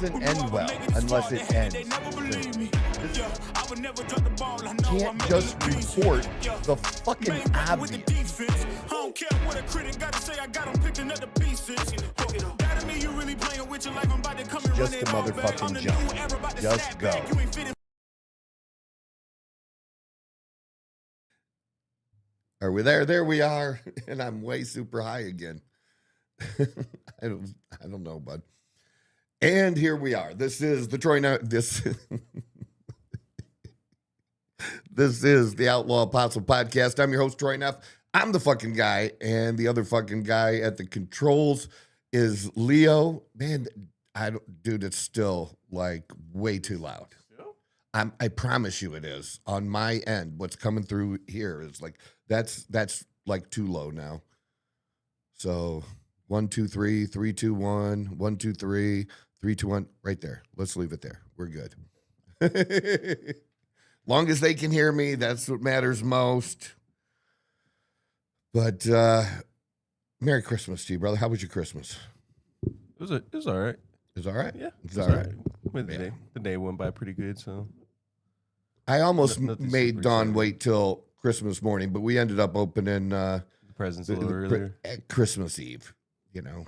doesn't end well unless it ends. Can't just report the fucking obvious. Just a motherfucking jump. Just go. Are we there? There we are. And I'm way super high again. I don't know, bud. And here we are. This is the Troy Knife. This is the Outlaw Apostle Podcast. I'm your host, Troy Neff. I'm the fucking guy, and the other fucking guy at the controls is Leo. Man, dude, it's still like way too loud. I promise you it is. On my end, what's coming through here is like that's like too low now. So 1, 2, 3, 3, 2, 1, 1, 2, 3, 3, 2, 1, right there. Let's leave it there. We're good. Long as they can hear me, that's what matters most. But Merry Christmas to you, brother. How was your Christmas? It was all right. It was all right? Yeah. It was all right. The day went by pretty good, so. I almost made Dawn wait till Christmas morning, but we ended up opening the presents a little earlier. At Christmas Eve, you know.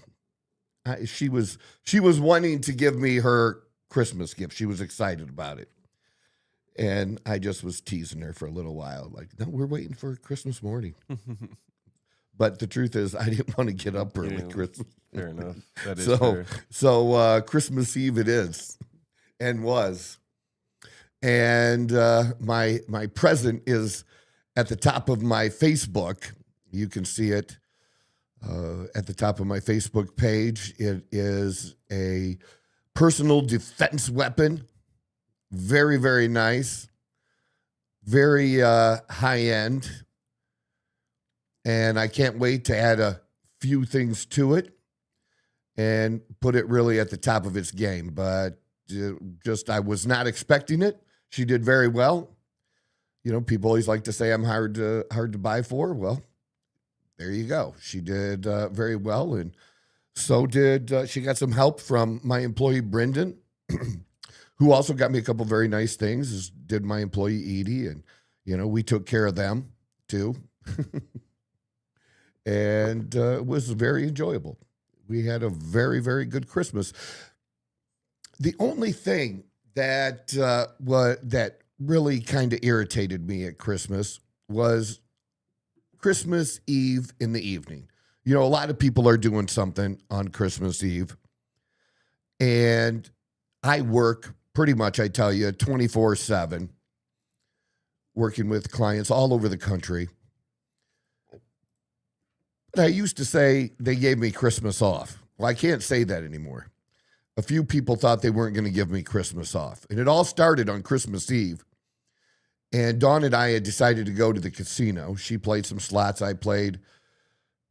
She was wanting to give me her Christmas gift. She was excited about it. And I just was teasing her for a little while. Like, no, we're waiting for Christmas morning. But the truth is, I didn't want to get up early Christmas. Fair enough. That is fair. So Christmas Eve it is and was. And my present is at the top of my Facebook. You can see it at the top of my Facebook page. It is a personal defense weapon. Very, very nice. Very high end. And I can't wait to add a few things to it and put it really at the top of its game. But I was not expecting it. She did very well. You know, people always like to say I'm hard to buy for. Well, there you go. She did very well, and so did she. Got some help from my employee Brendan, who also got me a couple very nice things. As did my employee Edie, and you know we took care of them too, and it was very enjoyable. We had a very, very good Christmas. The only thing that that really kind of irritated me at Christmas was Christmas Eve in the evening. You know, a lot of people are doing something on Christmas Eve, and I work pretty much, I tell you, 24/7, working with clients all over the country. But I used to say they gave me Christmas off. Well, I can't say that anymore. A few people thought they weren't going to give me Christmas off. And it all started on Christmas Eve. And Dawn and I had decided to go to the casino. She played some slots. I played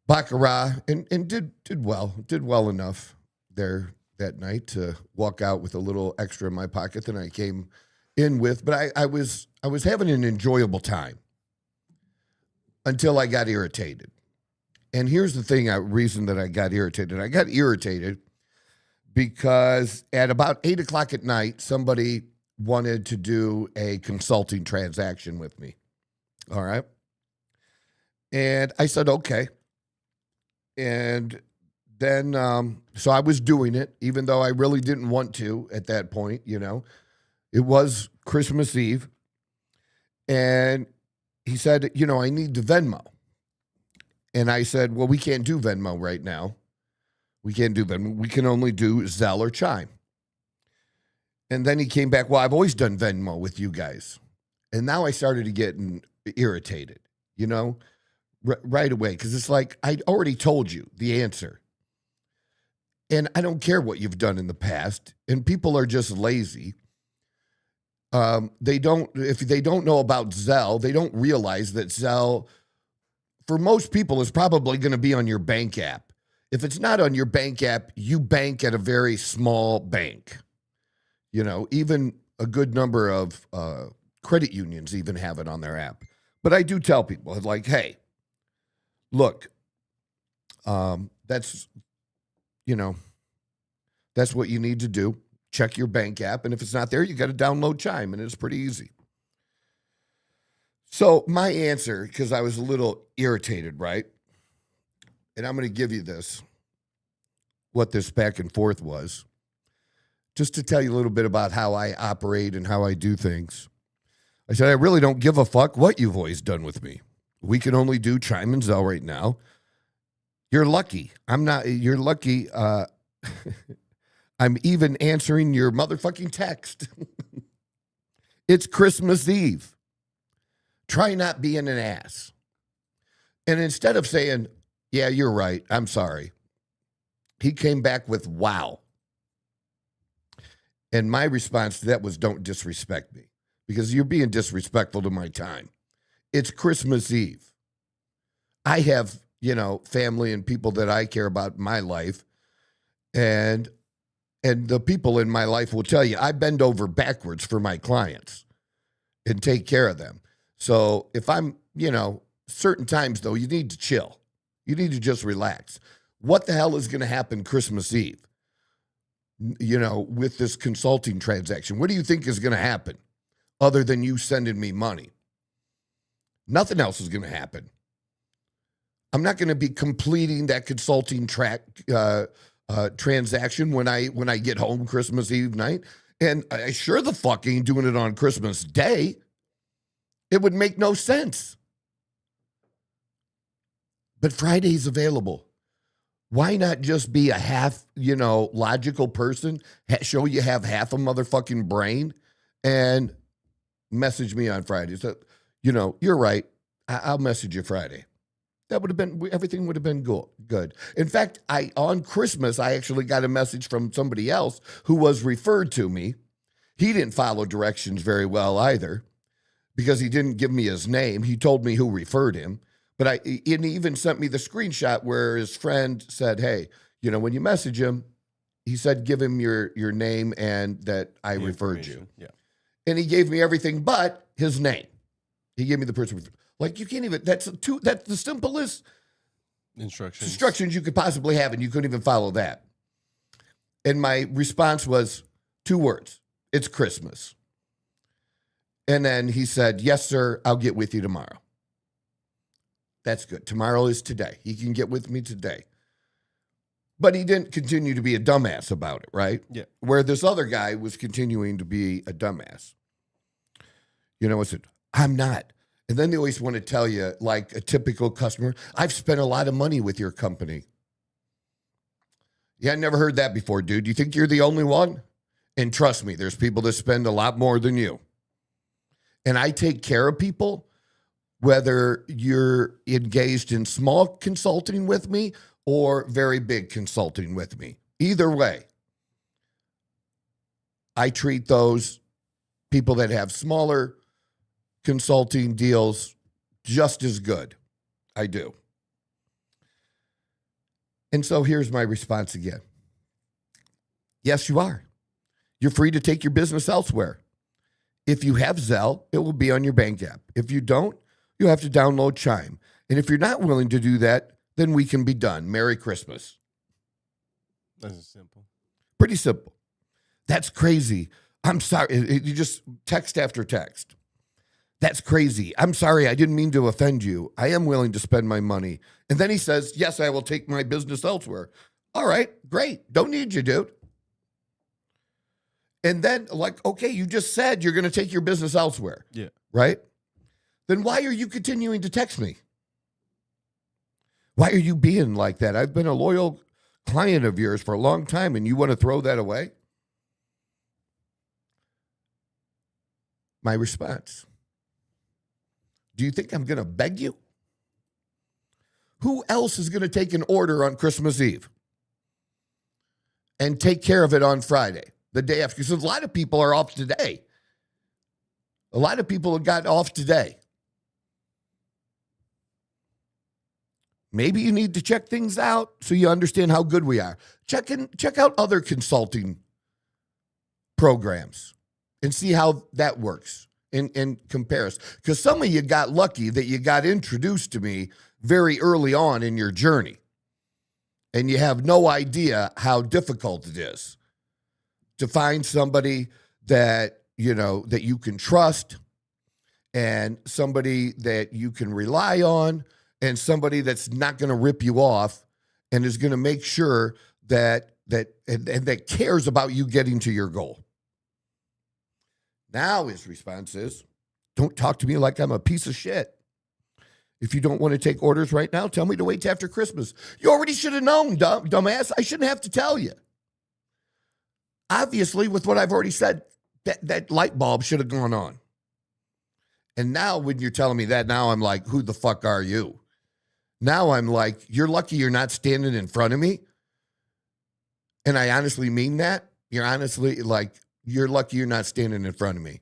baccarat and did well enough there that night to walk out with a little extra in my pocket than I came in with. But I was having an enjoyable time until I got irritated. And here's the reason that I got irritated. I got irritated because at about 8 o'clock at night, somebody wanted to do a consulting transaction with me. All right. And I said, okay. And then, so I was doing it, even though I really didn't want to at that point, you know. It was Christmas Eve. And he said, you know, I need to Venmo. And I said, well, we can't do Venmo right now. We can't do Venmo. We can only do Zelle or Chime. And then he came back, well, I've always done Venmo with you guys. And now I started to get irritated, you know, right away. Because it's like, I'd already told you the answer. And I don't care what you've done in the past. And people are just lazy. If they don't know about Zelle, they don't realize that Zelle, for most people, is probably going to be on your bank app. If it's not on your bank app, you bank at a very small bank. You know, even a good number of credit unions even have it on their app. But I do tell people, like, hey, look, that's what you need to do. check your bank app. And if it's not there, you got to download Chime, and it's pretty easy. So my answer, because I was a little irritated, right? And I'm going to give you this, what this back and forth was, just to tell you a little bit about how I operate and how I do things. I said, I really don't give a fuck what you've always done with me. We can only do Chime and Zelle right now. You're lucky. You're lucky. I'm even answering your motherfucking text. It's Christmas Eve. Try not being an ass. And instead of saying, yeah, you're right, I'm sorry, he came back with, wow. And my response to that was, don't disrespect me, because you're being disrespectful to my time. It's Christmas Eve. I have, family and people that I care about in my life. And the people in my life will tell you, I bend over backwards for my clients and take care of them. So if I'm, certain times, though, you need to chill. You need to just relax. What the hell is going to happen Christmas Eve, with this consulting transaction? What do you think is going to happen other than you sending me money? Nothing else is going to happen. I'm not going to be completing that consulting transaction when I get home Christmas Eve night. And I sure the fuck ain't doing it on Christmas Day. It would make no sense. But Friday's available. Why not just be a half, logical person, show you have half a motherfucking brain, and message me on Friday? So, you're right. I'll message you Friday. That would have been, everything would have been good. In fact, on Christmas, I actually got a message from somebody else who was referred to me. He didn't follow directions very well either, because he didn't give me his name. He told me who referred him. But he even sent me the screenshot where his friend said, hey, when you message him, he said, give him your name and that I referred you. Yeah. And he gave me everything but his name. He gave me the person. Like, you can't even, that's the simplest instructions you could possibly have, and you couldn't even follow that. And my response was 2 words. It's Christmas. And then he said, yes, sir, I'll get with you tomorrow. That's good. Tomorrow is today. He can get with me today. But he didn't continue to be a dumbass about it, right? Yeah. Where this other guy was continuing to be a dumbass. I said, I'm not. And then they always want to tell you, like a typical customer, I've spent a lot of money with your company. Yeah, I never heard that before, dude. You think you're the only one? And trust me, there's people that spend a lot more than you. And I take care of people, whether you're engaged in small consulting with me or very big consulting with me. Either way, I treat those people that have smaller consulting deals just as good. I do. And so here's my response again. Yes, you are. You're free to take your business elsewhere. If you have Zelle, it will be on your bank app. If you don't, you have to download Chime. And if you're not willing to do that, then we can be done. Merry Christmas. That's simple. Pretty simple. That's crazy. I'm sorry. You just text after text. That's crazy. I'm sorry. I didn't mean to offend you. I am willing to spend my money. And then he says, yes, I will take my business elsewhere. All right, great. Don't need you, dude. And then, okay, you just said you're going to take your business elsewhere. Yeah. Right? Then why are you continuing to text me? Why are you being like that? I've been a loyal client of yours for a long time, and you want to throw that away? My response: do you think I'm going to beg you? Who else is going to take an order on Christmas Eve and take care of it on Friday, the day after? Because a lot of people are off today. A lot of people have got off today. Maybe you need to check things out so you understand how good we are. Check out other consulting programs and see how that works in comparison. Because some of you got lucky that you got introduced to me very early on in your journey, and you have no idea how difficult it is. to find somebody that, that you can trust and somebody that you can rely on and somebody that's not going to rip you off and is going to make sure that that cares about you getting to your goal. Now his response is, don't talk to me like I'm a piece of shit. If you don't want to take orders right now, tell me to wait till after Christmas. You already should have known, dumbass. I shouldn't have to tell you. Obviously, with what I've already said, that light bulb should have gone on. And now when you're telling me that, now I'm like, who the fuck are you? Now I'm like, you're lucky you're not standing in front of me. And I honestly mean that. You're honestly like, you're lucky you're not standing in front of me.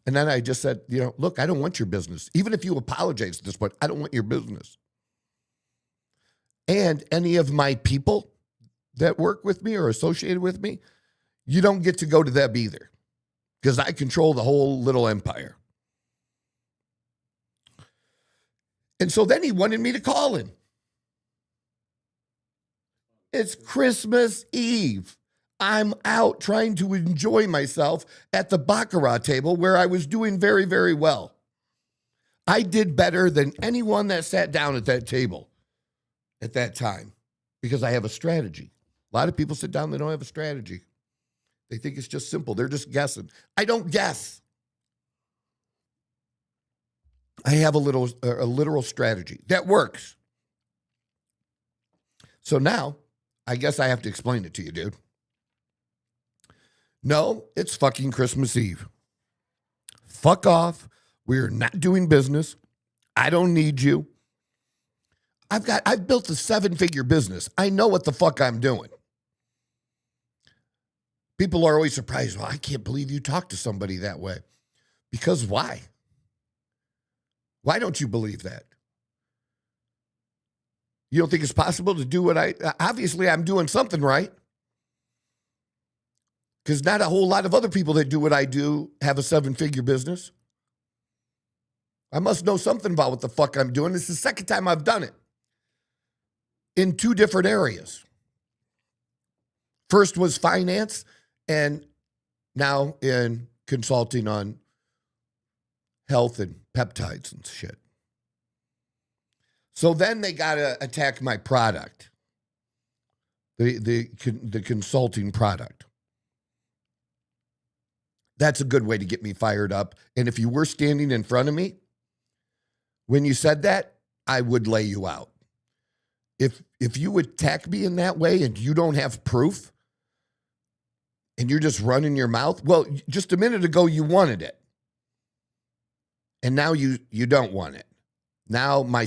And then I just said, look, I don't want your business. Even if you apologize at this point, I don't want your business. And any of my people that work with me or associated with me, you don't get to go to them either because I control the whole little empire. And so then he wanted me to call him. It's Christmas Eve. I'm out trying to enjoy myself at the Baccarat table where I was doing very, very well. I did better than anyone that sat down at that table at that time because I have a strategy. A lot of people sit down, they don't have a strategy. They think it's just simple. They're just guessing. I don't guess. I have a literal strategy that works. So now, I guess I have to explain it to you, dude. No, it's fucking Christmas Eve. Fuck off. We're not doing business. I don't need you. I've built a 7-figure business. I know what the fuck I'm doing. People are always surprised. Well, I can't believe you talk to somebody that way. Because why? Why don't you believe that? You don't think it's possible to do what obviously I'm doing something right. Because not a whole lot of other people that do what I do have a 7-figure business. I must know something about what the fuck I'm doing. It's the second time I've done it in 2 different areas. First was finance, and now in consulting on health and peptides and shit. So then they got to attack my product, the consulting product. That's a good way to get me fired up. And if you were standing in front of me when you said that, I would lay you out. If you attack me in that way and you don't have proof and you're just running your mouth, well, just a minute ago you wanted it. And now you don't want it. Now my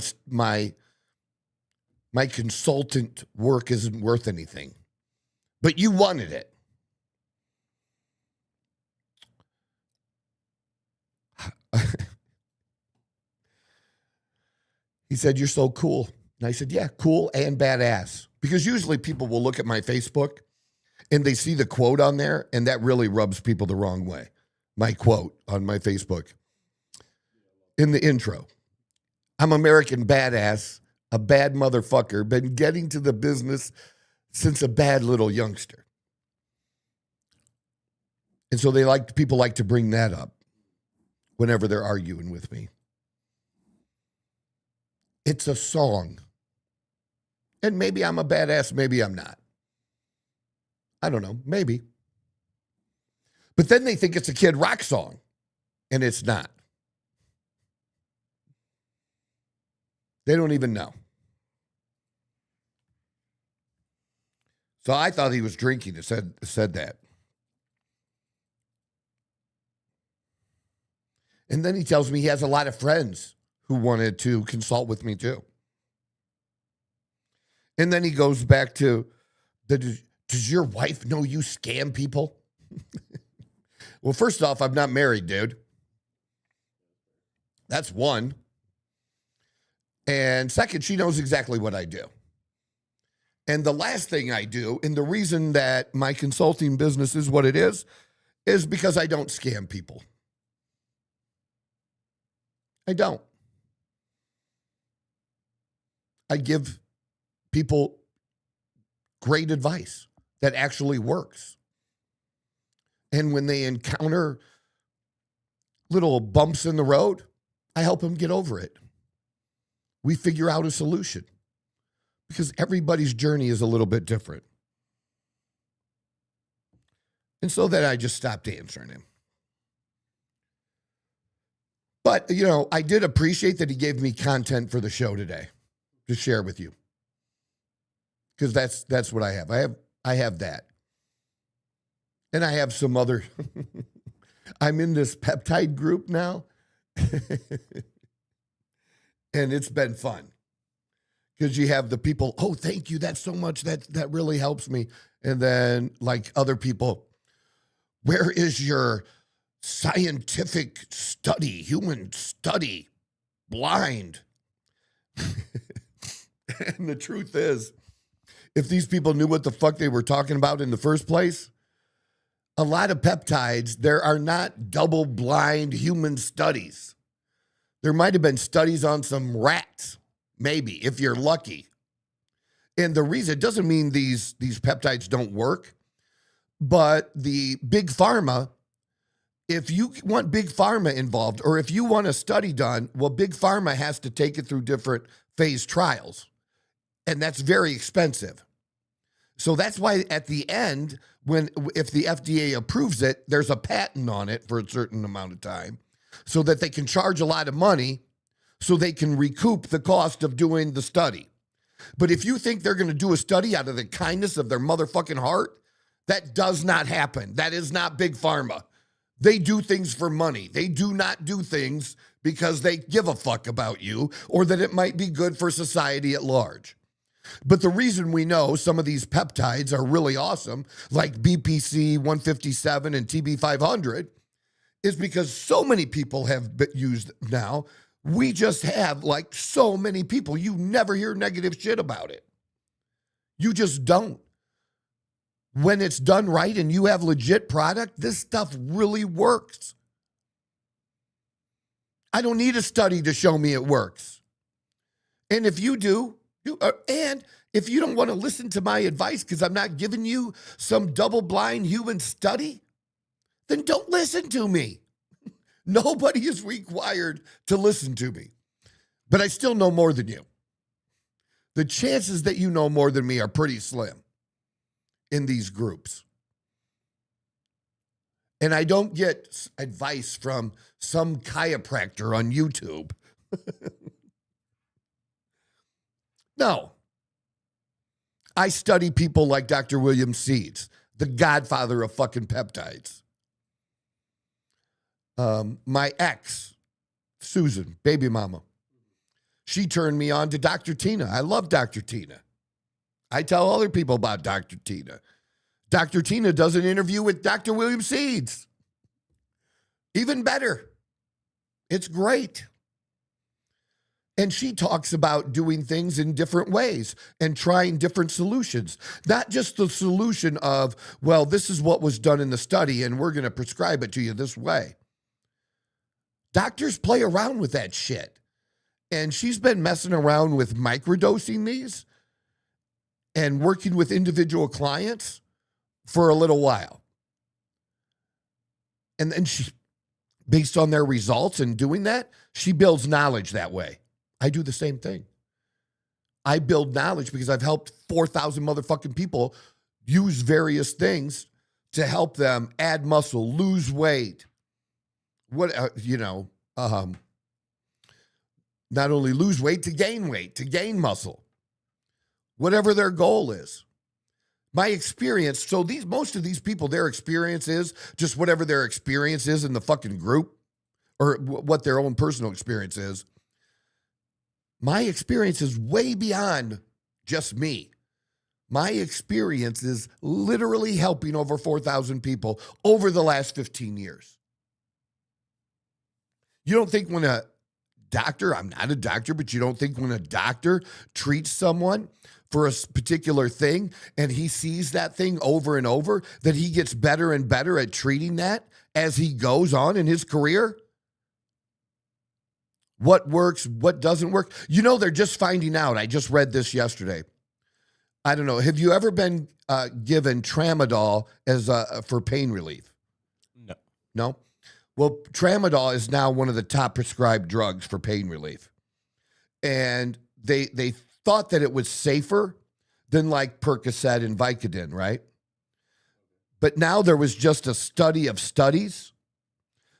consultant work isn't worth anything. But you wanted it. He said, "You're so cool." And I said, "Yeah, cool and badass." Because usually people will look at my Facebook and they see the quote on there, and that really rubs people the wrong way. My quote on my Facebook in the intro. I'm American badass, a bad motherfucker, been getting to the business since a bad little youngster. And so people like to bring that up whenever they're arguing with me. It's a song. And maybe I'm a badass, maybe I'm not. I don't know, maybe. But then they think it's a Kid Rock song, and it's not. They don't even know. So I thought he was drinking and said that. And then he tells me he has a lot of friends who wanted to consult with me too. And then he goes back to, does your wife know you scam people? Well, first off, I'm not married, dude. That's one. And second, she knows exactly what I do. And the last thing I do, and the reason that my consulting business is what it is because I don't scam people. I don't. I give people great advice that actually works. And when they encounter little bumps in the road, I help them get over it. We figure out a solution because everybody's journey is a little bit different. And so then I just stopped answering him. But, I did appreciate that he gave me content for the show today to share with you. Because that's what I have. I have that. And I have some other, I'm in this peptide group now. And it's been fun. Because you have the people, oh, thank you, that's so much, that really helps me. And then like other people, where is your scientific study, human study, blind? And the truth is, if these people knew what the fuck they were talking about in the first place, a lot of peptides, there are not double-blind human studies. There might have been studies on some rats, maybe, if you're lucky. And the reason, it doesn't mean these peptides don't work, but the big pharma, if you want big pharma involved, or if you want a study done, well, big pharma has to take it through different phase trials. And that's very expensive. So that's why at the end, if the FDA approves it, there's a patent on it for a certain amount of time so that they can charge a lot of money so they can recoup the cost of doing the study. But if you think they're going to do a study out of the kindness of their motherfucking heart, that does not happen. That is not big pharma. They do things for money. They do not do things because they give a fuck about you or that it might be good for society at large. But the reason we know some of these peptides are really awesome, like BPC 157 and TB 500, is because so many people have been used now. We just have like so many people. You never hear negative shit about it. You just don't. When it's done right and you have legit product, this stuff really works. I don't need a study to show me it works. And if you do, and if you don't want to listen to my advice because I'm not giving you some double-blind human study, then don't listen to me. Nobody is required to listen to me. But I still know more than you. The chances that you know more than me are pretty slim in these groups. And I don't get advice from some chiropractor on YouTube. No. I study people like Dr. William Seeds, the godfather of fucking peptides. My ex, Susan, baby mama, she turned me on to Dr. Tina. I love Dr. Tina. I tell other people about Dr. Tina. Dr. Tina does an interview with Dr. William Seeds. Even better. It's great. And she talks about doing things in different ways and trying different solutions. Not just the solution of, well, this is what was done in the study and we're going to prescribe it to you this way. Doctors play around with that shit. And she's been messing around with microdosing these and working with individual clients for a little while. And then she, based on their results and doing that, she builds knowledge that way. I do the same thing. I build knowledge because I've helped 4,000 motherfucking people use various things to help them add muscle, lose weight. Not only lose weight, to gain muscle. Whatever their goal is. My experience, so most of these people, their experience is just whatever their experience is in the fucking group or what their own personal experience is. My experience is way beyond just me. My experience is literally helping over 4,000 people over the last 15 years. You don't think when a doctor, I'm not a doctor, but you don't think when a doctor treats someone for a particular thing and he sees that thing over and over, that he gets better and better at treating that as he goes on in his career? what works, what doesn't work. They're just finding out. I just read this yesterday. I don't know. Have you ever been given tramadol as for pain relief? No. No? Well, tramadol is now one of the top prescribed drugs for pain relief. And they thought that it was safer than like Percocet and Vicodin, right? But now there was just a study of studies.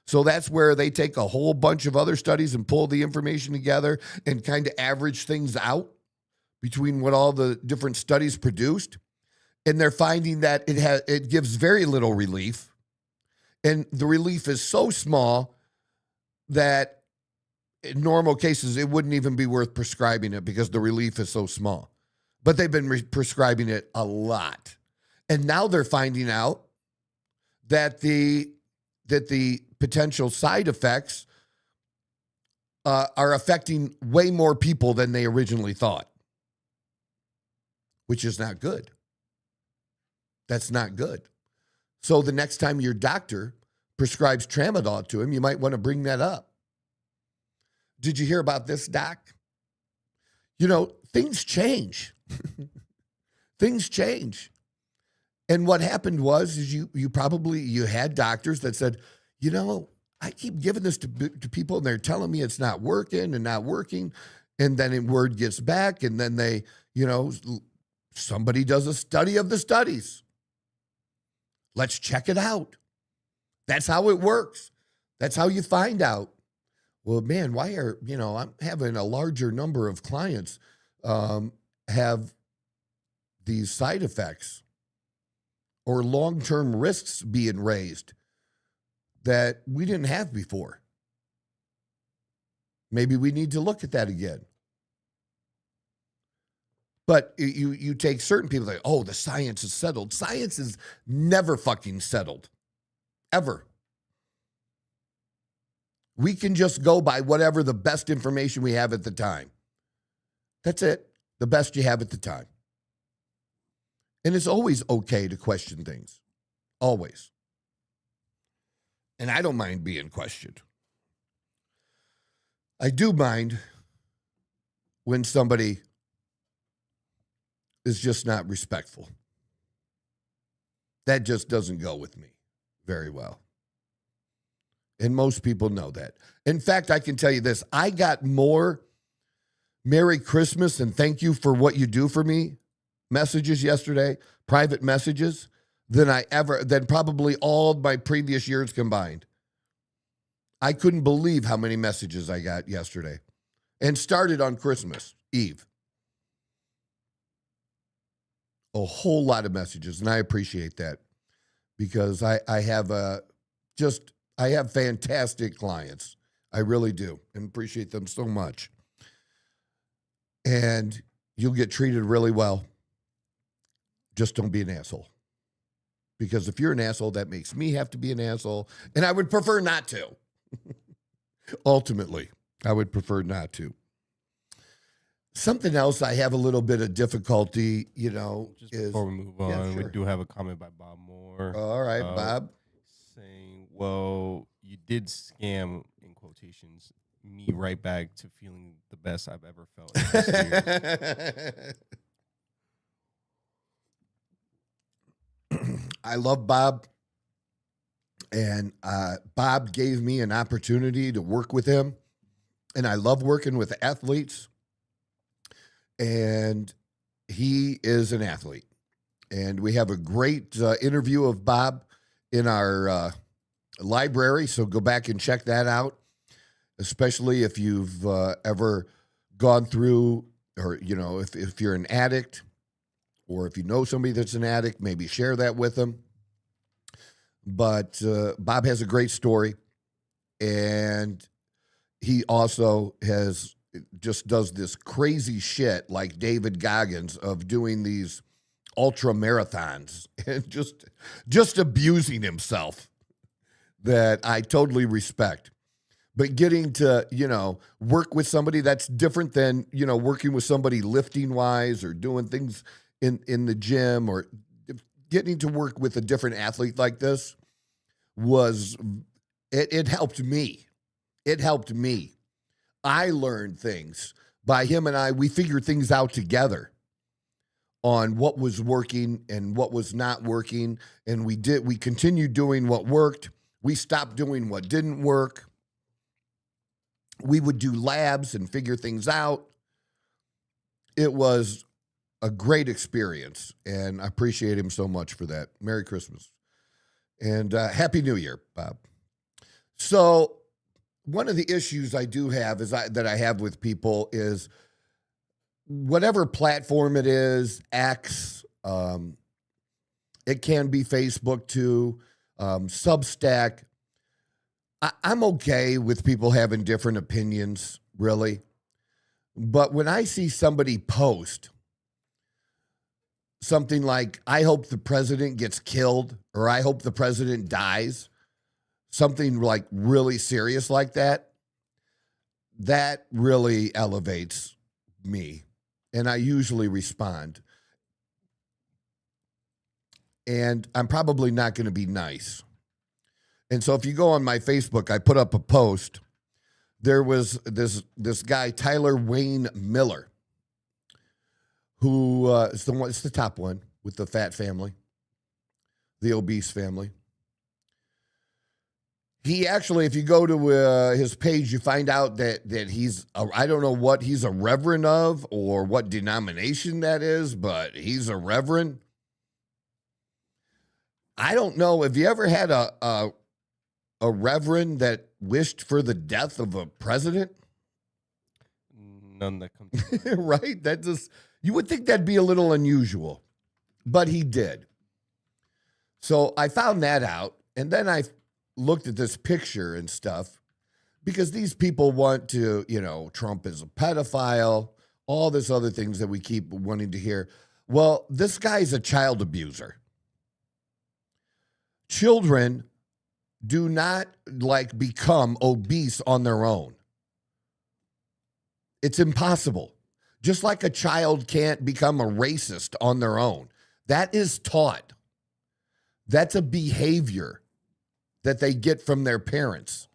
So that's where they take a whole bunch of other studies and pull the information together and kind of average things out between what all the different studies produced. And they're finding that it gives very little relief. And the relief is so small that in normal cases, it wouldn't even be worth prescribing it because the relief is so small. But they've been prescribing it a lot. And now they're finding out that the potential side effects are affecting way more people than they originally thought, which is not good. That's not good. So the next time your doctor prescribes tramadol to him, you might want to bring that up. Did you hear about this, doc? Things change. Things change. And what happened is you had doctors that said, I keep giving this to people and they're telling me it's not working and not working. And then word gets back and then they, somebody does a study of the studies. Let's check it out. That's how it works. That's how you find out. Well, man, why I'm having a larger number of clients have these side effects or long-term risks being raised that we didn't have before. Maybe we need to look at that again. But you take certain people like, oh, the science is settled. Science is never fucking settled. Ever. We can just go by whatever the best information we have at the time. That's it. The best you have at the time. And it's always okay to question things. Always. And I don't mind being questioned. I do mind when somebody is just not respectful. That just doesn't go with me very well. And most people know that. In fact, I can tell you this. I got more Merry Christmas and thank you for what you do for me messages yesterday, private messages, than probably all my previous years combined. I couldn't believe how many messages I got yesterday. And started on Christmas Eve. A whole lot of messages, and I appreciate that because I have fantastic clients. I really do, and appreciate them so much. And you'll get treated really well. Just don't be an asshole. Because if you're an asshole, that makes me have to be an asshole, and I would prefer not to. Ultimately, I would prefer not to. Something else I have a little bit of difficulty, Just before we move on, Yeah, sure. we do have a comment by Bob Moore. All right, Bob. Saying, well, you did scam, in quotations, me right back to feeling the best I've ever felt in this year. I love Bob. And Bob gave me an opportunity to work with him. And I love working with athletes. And he is an athlete. And we have a great interview of Bob in our library. So go back and check that out, especially if you've ever gone through, or, if you're an addict, or if you know somebody that's an addict, maybe share that with them. But Bob has a great story, and he also does this crazy shit like David Goggins of doing these ultra marathons and just abusing himself that I totally respect. But getting to, work with somebody that's different than, working with somebody lifting wise or doing things in the gym, or getting to work with a different athlete like this it helped me. It helped me I learned things by him and I. We figured things out together on what was working and what was not working. And we continued doing what worked. We stopped doing what didn't work. We would do labs and figure things out. It was a great experience, and I appreciate him so much for that. Merry Christmas. And Happy New Year, Bob. So one of the issues I do have that I have with people is whatever platform it is, X, it can be Facebook too, Substack. I'm okay with people having different opinions, really. But when I see somebody post something like, I hope the president gets killed, or I hope the president dies, something like really serious like that, that really elevates me. And I usually respond. And I'm probably not going to be nice. And so if you go on my Facebook, I put up a post. There was this guy, Tyler Wayne Miller, who is it's the top one with the fat family, the obese family. He actually, if you go to his page, you find out that he's, I don't know what he's a reverend of or what denomination that is, but he's a reverend. I don't know. Have you ever had a reverend that wished for the death of a president? None that come to mind. Right? That just, you would think that'd be a little unusual, but he did. So I found that out, and then I looked at this picture and stuff, because these people want to, Trump is a pedophile, all this other things that we keep wanting to hear. Well, this guy's a child abuser. Children do not become obese on their own. It's impossible. Just like a child can't become a racist on their own. That is taught. That's a behavior that they get from their parents.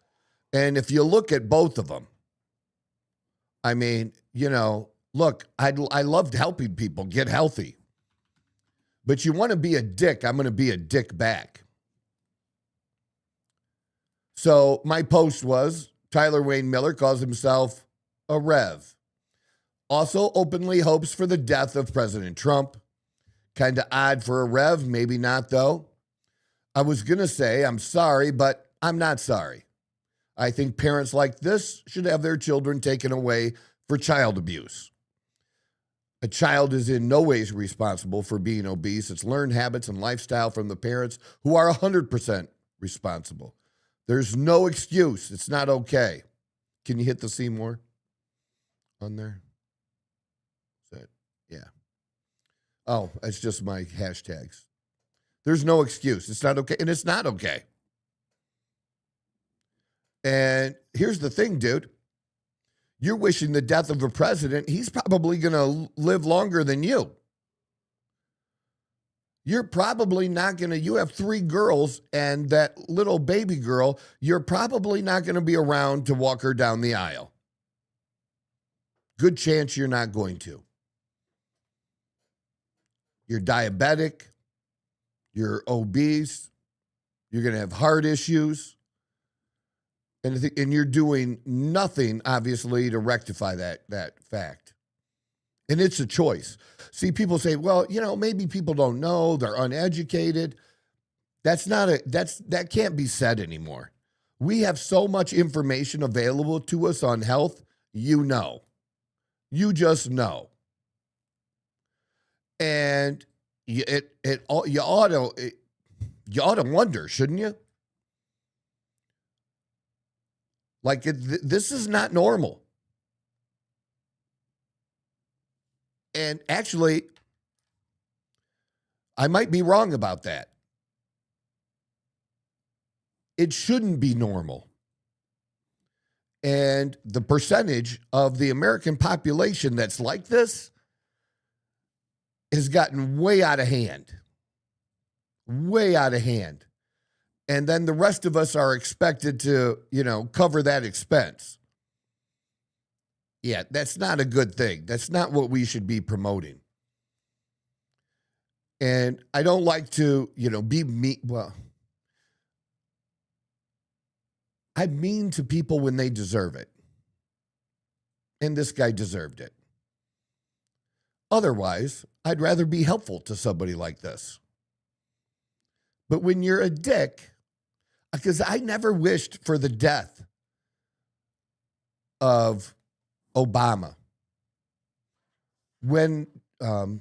And if you look at both of them, I mean, look, I loved helping people get healthy. But you want to be a dick, I'm going to be a dick back. So my post was, Tyler Wayne Miller calls himself a Rev. Also openly hopes for the death of President Trump. Kind of odd for a Rev, maybe not though. I was going to say I'm sorry, but I'm not sorry. I think parents like this should have their children taken away for child abuse. A child is in no ways responsible for being obese. It's learned habits and lifestyle from the parents who are 100% responsible. There's no excuse. It's not okay. Can you hit the C more on there? Is that, yeah. Oh, it's just my hashtags. There's no excuse. It's not okay. And it's not okay. And here's the thing, dude. You're wishing the death of a president. He's probably going to live longer than you. You're probably not going to, you have 3 girls, and that little baby girl, you're probably not going to be around to walk her down the aisle. Good chance you're not going to. You're diabetic. You're obese. You're going to have heart issues. And you're doing nothing, obviously, to rectify that fact. And it's a choice. See, people say, well, maybe people don't know, they're uneducated. That can't be said anymore. We have so much information available to us on health, you just know. And you ought to wonder, shouldn't you? This is not normal. And actually, I might be wrong about that. It shouldn't be normal. And the percentage of the American population that's like this has gotten way out of hand. Way out of hand. And then the rest of us are expected to, cover that expense. Yeah, that's not a good thing. That's not what we should be promoting. And I don't like to, be mean. Well, I'm mean to people when they deserve it. And this guy deserved it. Otherwise, I'd rather be helpful to somebody like this. But when you're a dick, because I never wished for the death of Obama. When the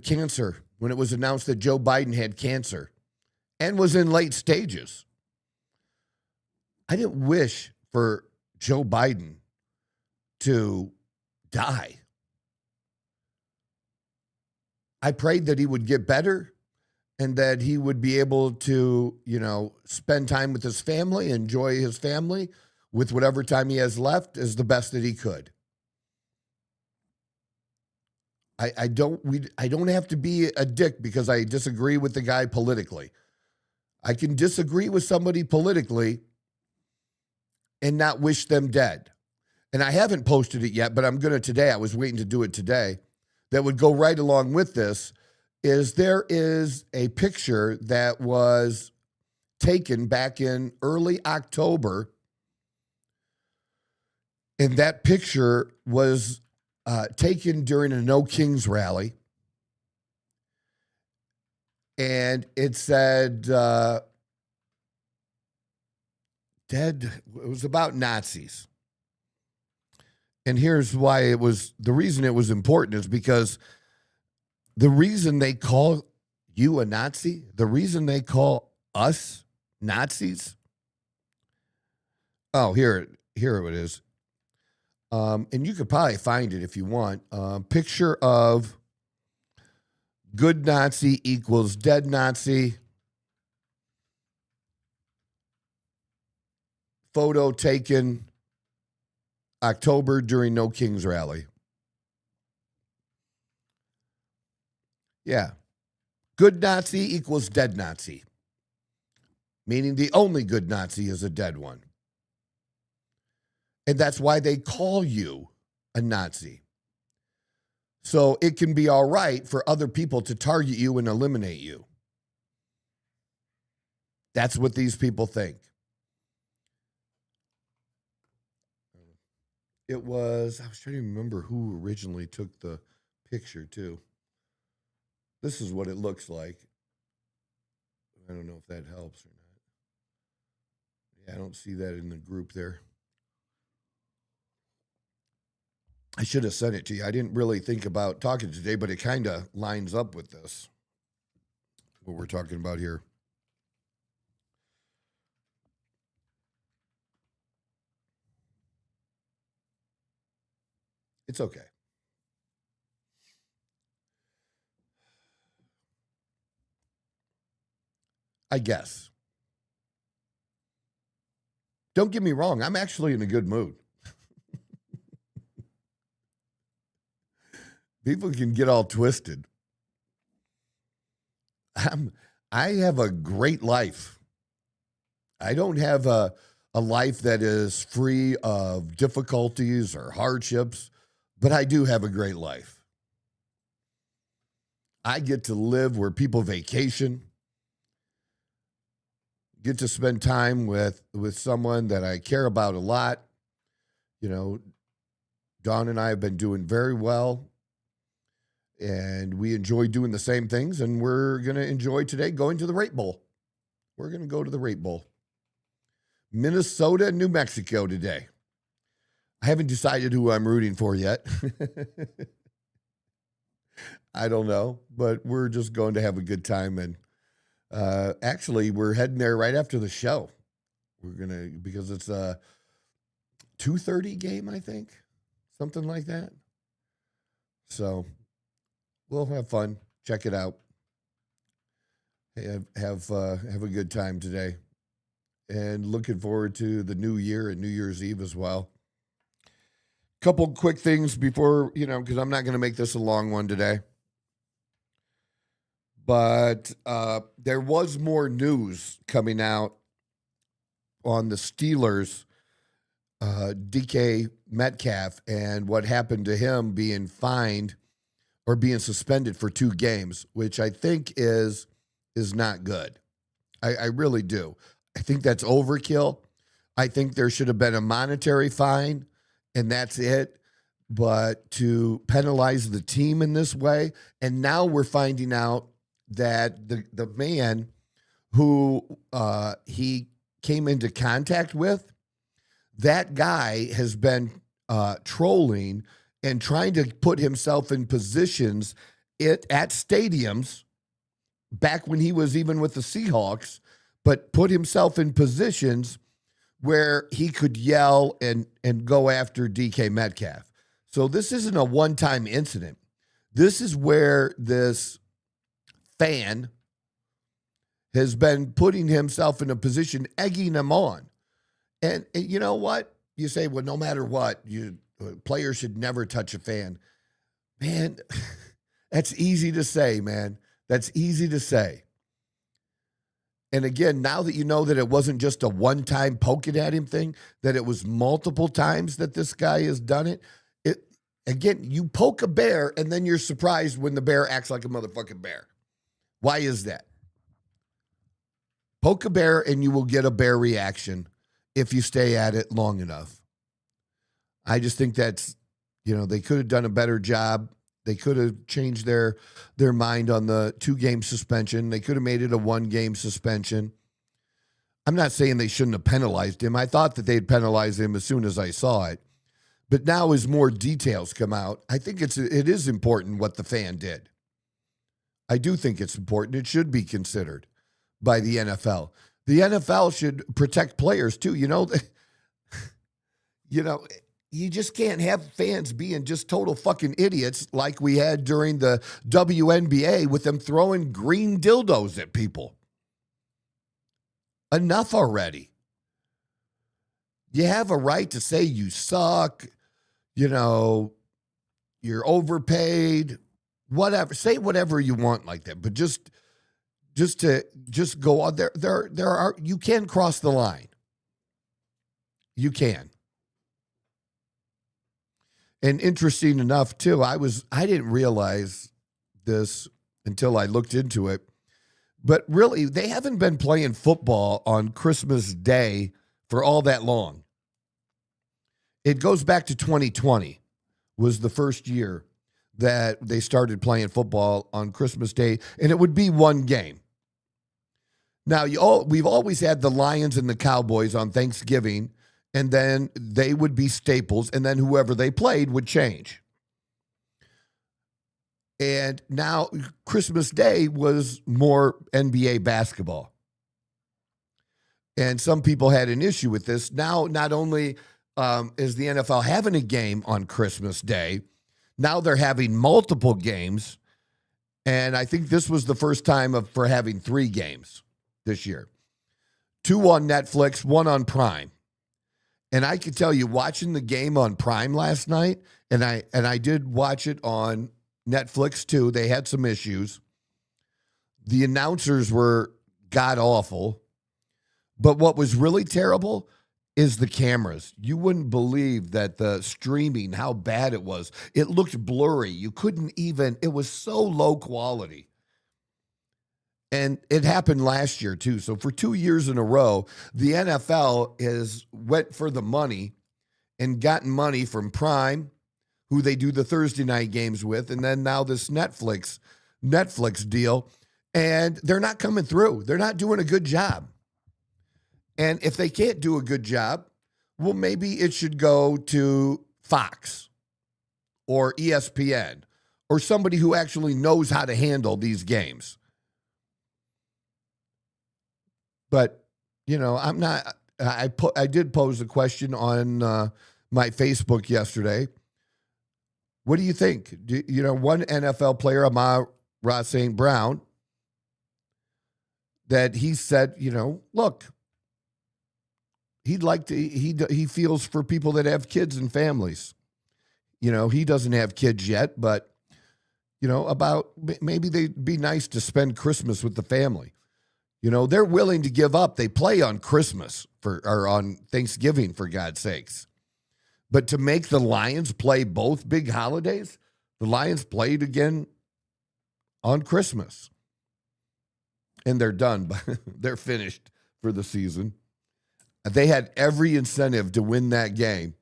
cancer, when it was announced that Joe Biden had cancer and was in late stages, I didn't wish for Joe Biden to die. I prayed that he would get better and that he would be able to, spend time with his family, enjoy his family with whatever time he has left as the best that he could. I don't have to be a dick because I disagree with the guy politically. I can disagree with somebody politically and not wish them dead. And I haven't posted it yet, but I'm going to today. I was waiting to do it today. That would go right along with this is there is a picture that was taken back in early October. And that picture was taken during a No Kings rally. And it said, dead, it was about Nazis. And here's why the reason it was important is because the reason they call you a Nazi, the reason they call us Nazis. Oh, here it is. And you could probably find it if you want. Picture of good Nazi equals dead Nazi. Photo taken October during No Kings rally. Yeah. Good Nazi equals dead Nazi. Meaning the only good Nazi is a dead one. And that's why they call you a Nazi. So it can be all right for other people to target you and eliminate you. That's what these people think. I was trying to remember who originally took the picture too. This is what it looks like. I don't know if that helps or not. Yeah, I don't see that in the group there. I should have sent it to you. I didn't really think about talking today, but it kind of lines up with this, what we're talking about here. It's okay. I guess. Don't get me wrong. I'm actually in a good mood. People can get all twisted. I have a great life. I don't have a life that is free of difficulties or hardships, but I do have a great life. I get to live where people vacation, get to spend time with someone that I care about a lot. Dawn and I have been doing very well. And we enjoy doing the same things, and we're going to enjoy today going to the Rate Bowl. We're going to go to the Rate Bowl. Minnesota and New Mexico today. I haven't decided who I'm rooting for yet. I don't know, but we're just going to have a good time. And actually, we're heading there right after the show. Because it's a 2:30 game, I think, something like that. So we'll have fun. Check it out. Have a good time today. And looking forward to the new year and New Year's Eve as well. Couple quick things before, because I'm not going to make this a long one today. But there was more news coming out on the Steelers DK Metcalf and what happened to him being fined or being suspended for 2 games, which I think is not good. I really do. I think that's overkill. I think there should have been a monetary fine, and that's it. But to penalize the team in this way, and now we're finding out that the man who he came into contact with, that guy has been trolling and trying to put himself in positions at stadiums back when he was even with the Seahawks, but put himself in positions where he could yell and go after DK Metcalf. So this isn't a one-time incident. This is where this fan has been putting himself in a position, egging him on. And you know what? You say, well, no matter what, players should never touch a fan. Man, that's easy to say, man. That's easy to say. And again, now that you know that it wasn't just a one-time poking at him thing, that it was multiple times that this guy has done it, again, you poke a bear and then you're surprised when the bear acts like a motherfucking bear. Why is that? Poke a bear and you will get a bear reaction if you stay at it long enough. I just think that's, they could have done a better job. They could have changed their mind on the 2-game suspension. They could have made it a 1-game suspension. I'm not saying they shouldn't have penalized him. I thought that they'd penalize him as soon as I saw it. But now as more details come out, I think it is important what the fan did. I do think it's important. It should be considered by the NFL. The NFL should protect players too. You just can't have fans being just total fucking idiots like we had during the WNBA with them throwing green dildos at people. Enough already. You have a right to say you suck, you're overpaid, whatever. Say whatever you want like that, but just go on there. You can cross the line. You can. And interesting enough, too, I didn't realize this until I looked into it. But really, they haven't been playing football on Christmas Day for all that long. It goes back to 2020 was the first year that they started playing football on Christmas Day, and it would be 1 game. Now, we've always had the Lions and the Cowboys on Thanksgiving, and then they would be staples, and then whoever they played would change. And now Christmas Day was more NBA basketball. And some people had an issue with this. Now, not only is the NFL having a game on Christmas Day, now they're having multiple games. And I think this was the first time for having 3 games this year. 2 on Netflix, 1 on Prime. And I could tell you, watching the game on Prime last night, and I did watch it on Netflix too. They had some issues. The announcers were god-awful. But what was really terrible is the cameras. You wouldn't believe that the streaming, how bad it was. It looked blurry. You couldn't even, it was so low quality. And it happened last year, too. So for 2 years in a row, the NFL went for the money and gotten money from Prime, who they do the Thursday night games with, and then now this Netflix deal. And they're not coming through. They're not doing a good job. And if they can't do a good job, well, maybe it should go to Fox or ESPN or somebody who actually knows how to handle these games. But, I'm not, I did pose a question on my Facebook yesterday. What do you think? One NFL player, Amon-Ra St. Brown, that he said, look, he feels for people that have kids and families. He doesn't have kids yet, but, about maybe they'd be nice to spend Christmas with the family. They're willing to give up. They play on Christmas or on Thanksgiving, for God's sakes. But to make the Lions play both big holidays, the Lions played again on Christmas. And they're done. They're finished for the season. They had every incentive to win that game.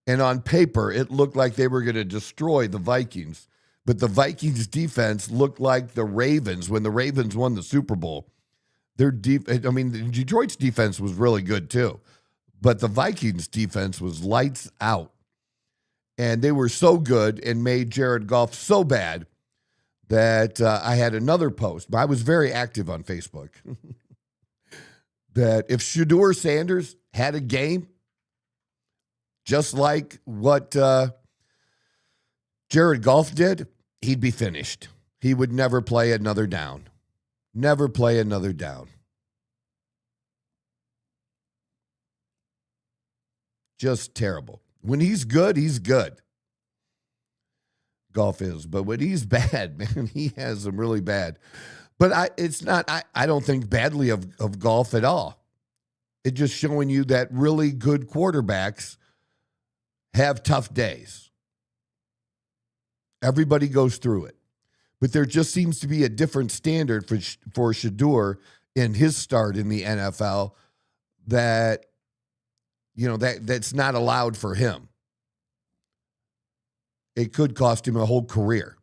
And on paper, it looked like they were going to destroy the Vikings. But the Vikings defense looked like the Ravens when the Ravens won the Super Bowl. Detroit's defense was really good too. But the Vikings defense was lights out. And they were so good and made Jared Goff so bad that I had another post. I was very active on Facebook. That if Shedeur Sanders had a game just like what Jared Goff did, he'd be finished. He would never play another down. Never play another down. Just terrible. When he's good, he's good. Goff is. But when he's bad, man, he has them really bad. But I don't think badly of Goff at all. It's just showing you that really good quarterbacks have tough days. Everybody goes through it. But there just seems to be a different standard for Shedeur in his start in the NFL that, that's not allowed for him. It could cost him a whole career.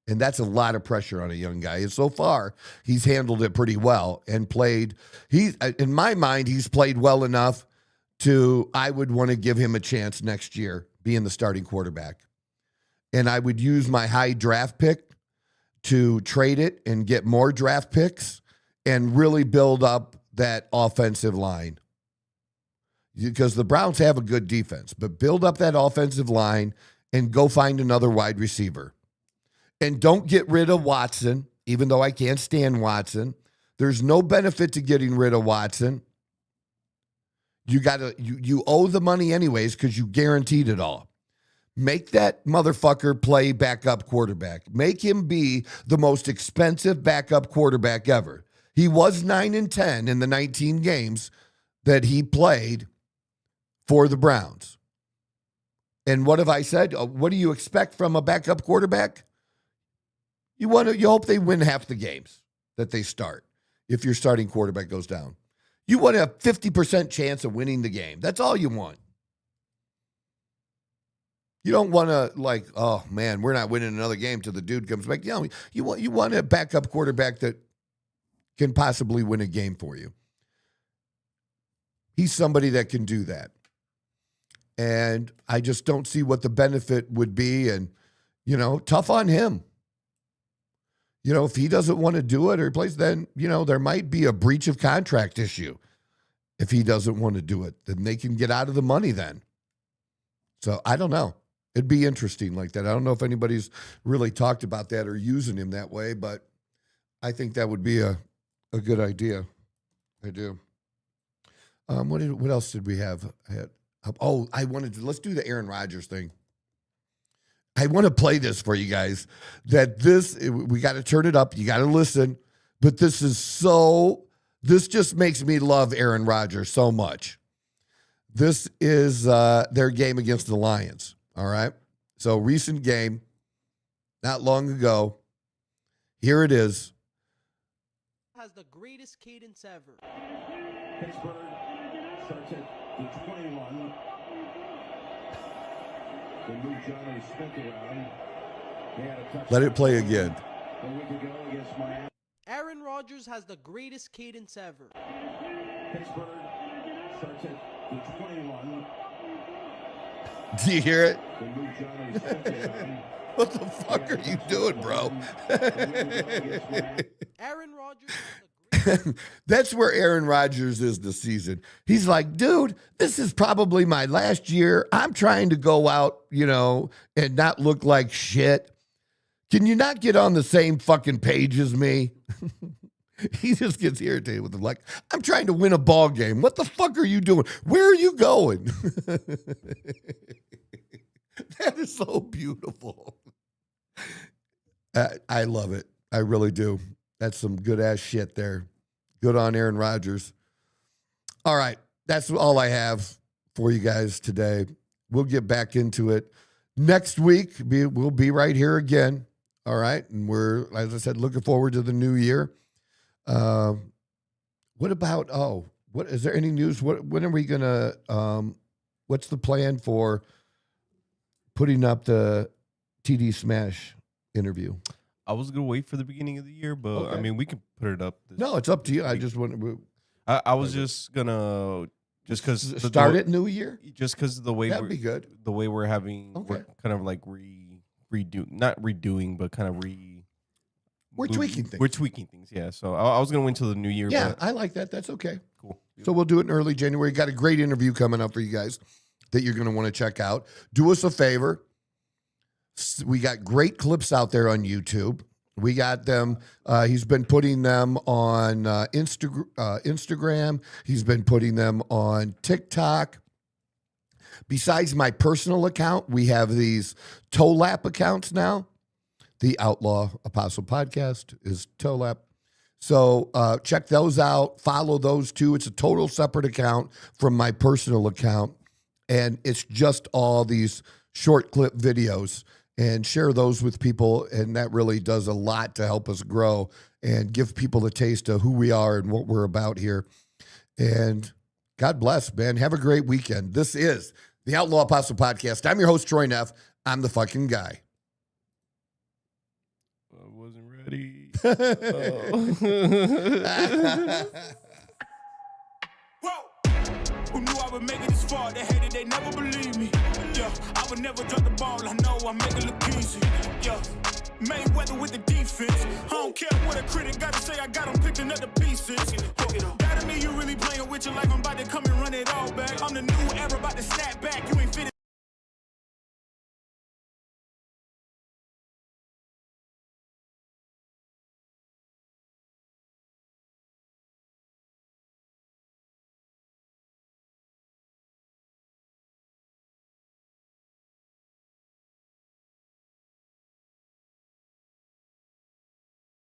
And that's a lot of pressure on a young guy. And so far, he's handled it pretty well and played. In my mind, he's played well enough I would want to give him a chance next year being the starting quarterback. And I would use my high draft pick to trade it and get more draft picks and really build up that offensive line. Because the Browns have a good defense, but build up that offensive line and go find another wide receiver. And don't get rid of Watson, even though I can't stand Watson. There's no benefit to getting rid of Watson. You owe the money anyways because you guaranteed it all. Make that motherfucker play backup quarterback. Make him be the most expensive backup quarterback ever. He was 9-10 in the 19 games that he played for the Browns. And what have I said? What do you expect from a backup quarterback? You hope they win half the games that they start if your starting quarterback goes down. You want a 50% chance of winning the game. That's all you want. You don't want to oh man, we're not winning another game till the dude comes back. You want a backup quarterback that can possibly win a game for you. He's somebody that can do that. And I just don't see what the benefit would be. And, tough on him. If he doesn't want to do it or plays, then, there might be a breach of contract issue. If he doesn't want to do it, then they can get out of the money then. So I don't know. It'd be interesting like that. I don't know if anybody's really talked about that or using him that way, but I think that would be a good idea. I do. What else did we have? Let's do the Aaron Rodgers thing. I want to play this for you guys. We got to turn it up. You got to listen. But this just makes me love Aaron Rodgers so much. This is their game against the Lions. All right. So recent game, not long ago. Here it is. Has the greatest cadence ever. Pittsburgh starts at the 21. They move Johnny Smith around. Let it play again. A week ago against Miami. Aaron Rodgers has the greatest cadence ever. Pittsburgh starts at the 21. Do you hear it? They move Johnny Smith around. What the fuck are you doing, bro? Aaron Rodgers has the greatest. That's where Aaron Rodgers is this season. He's like, dude, this is probably my last year. I'm trying to go out, and not look like shit. Can you not get on the same fucking page as me? He just gets irritated with him. Like, I'm trying to win a ball game. What the fuck are you doing? Where are you going? That is so beautiful. I love it. I really do. That's some good ass shit there. Good on Aaron Rodgers. All right. That's all I have for you guys today. we'll get back into it next week. We'll be right here again. All right. And we're, as I said, looking forward to the new year. What about, what is there any news? When are we going to, what's the plan for putting up the TD Smash interview? I was gonna wait for the beginning of the year, but Okay. I mean, we can put it up. No, it's up to you. I just want to I was just gonna because start it new year. Just because the way That'd be good. the way we're having, Okay. we're kind of like not redoing, but kind of We're tweaking things. We're tweaking things, yeah. So I was gonna wait until the new year. Yeah, but I like that. That's okay. cool. So we'll do it in early January. Got a great interview coming up for you guys that you're going to want to check out. Do us a favor. We got great clips out there on YouTube. We got them. He's been putting them on Instagram. He's been putting them on TikTok. Besides my personal account, we have these toe lap accounts now. The Outlaw Apostle Podcast is toe lap. So check those out. Follow those too. It's a total separate account from my personal account. And it's just all these short clip videos. And share those with people. And that really does a lot to help us grow and give people a taste of who we are and what we're about here. And God bless, man. Have a great weekend. This is the Outlaw Apostle Podcast. I'm your host, Troy Neff. I'm the fucking guy. I wasn't ready. Whoa! Who knew I would make it this far? They hated, they never believed me. Yeah, I would never drop the ball. I know I make it look easy. Yeah, Mayweather with the defense. I don't care what a critic got to say. I got them picking up the pieces. That to me, you really playing with your life. I'm about to come and run it all back. I'm the new era, about to snap back. You ain't